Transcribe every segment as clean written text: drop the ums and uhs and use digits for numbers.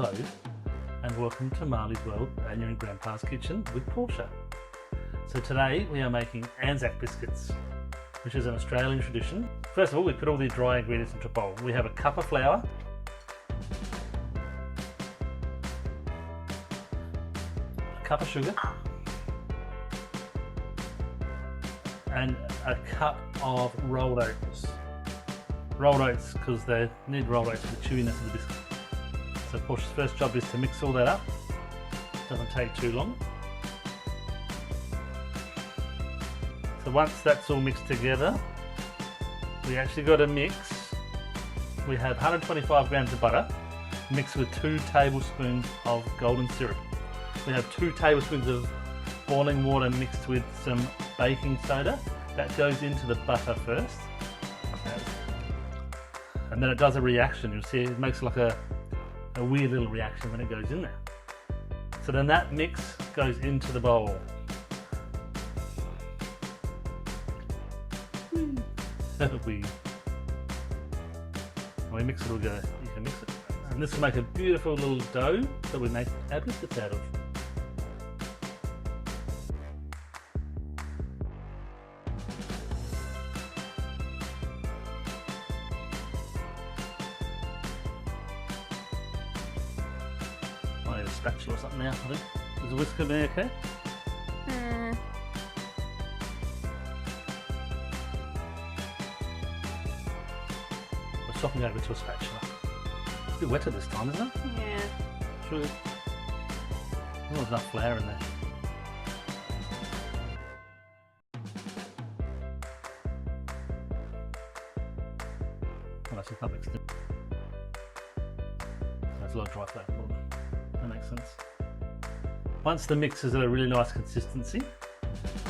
Hello and welcome to Marley's World and you're in Grandpa's Kitchen with Portia. So today we are making Anzac biscuits, which is an Australian tradition. First of all, we put all the dry ingredients into a bowl. We have a cup of flour, a cup of sugar, and a cup of rolled oats. Rolled oats because they need rolled oats for the chewiness of the biscuit. So Portia's first job is to mix all that up. Doesn't take too long. So once that's all mixed together, we actually got to mix. We have 125 grams of butter mixed with 2 tablespoons of golden syrup. We have 2 tablespoons of boiling water mixed with some baking soda. That goes into the butter first. And then it does a reaction. You'll see it makes like a weird little reaction when it goes in there. So then that mix goes into the bowl. we mix it, it'll go. You can mix it. And this will make a beautiful little dough that we make our biscuits out of. I need a spatula or something now, I think. Is a whisker be okay? We're swapping over to a spatula. It's a bit wetter this time, isn't it? Yeah. Sure. There's not enough flour in there. Oh, that's not mixed in. There's a lot of dry flour. That makes sense. Once the mix is at a really nice consistency,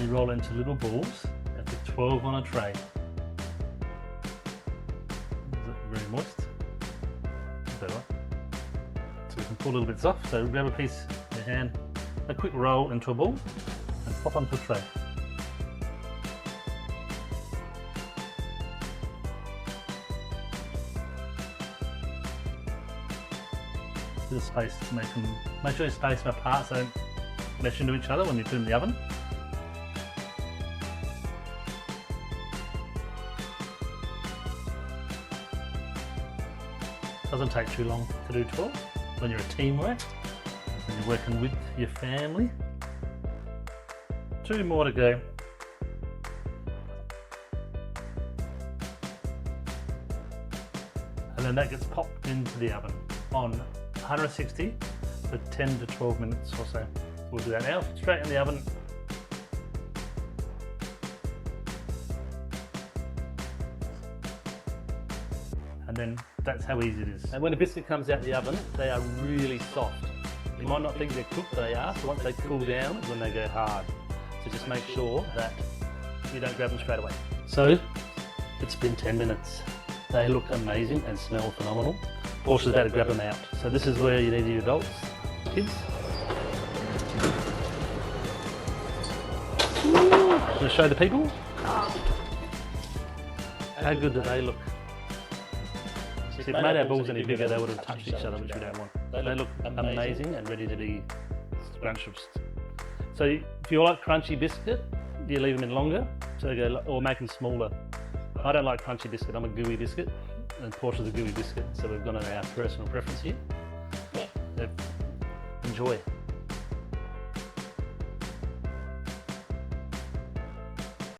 we roll it into little balls. That's a 12 on a tray. Is it very moist? Better. So we can pull a little bits off. So grab a piece in your hand, a quick roll into a ball, and pop onto a tray. Bit of space to make them. Make sure you space them apart so they don't mesh into each other when you put them in the oven. Doesn't take too long to do 12 when you're a teamwork and you're working with your family. 2 more to go. And then that gets popped into the oven on 160 for 10 to 12 minutes or so. We'll do that now, straight in the oven. And then that's how easy it is. And when a biscuit comes out the oven, they are really soft. You might not think they're cooked, but they are. So once they cool down, is when they go hard. So just make sure that you don't grab them straight away. So it's been 10 minutes. They look amazing and smell phenomenal. Portia's about to grab them out. So this is where you need your adults, kids. Want to show the people? How good do they look? See, if we made our balls any bigger, they would have touched each other, which we don't want. They look amazing and ready to be scrunched. So if you like crunchy biscuit, you leave them in longer, so they go, or make them smaller. I don't like crunchy biscuit, I'm a gooey biscuit. And Portia's a gooey biscuit, so we've gone on our personal preference here. Enjoy.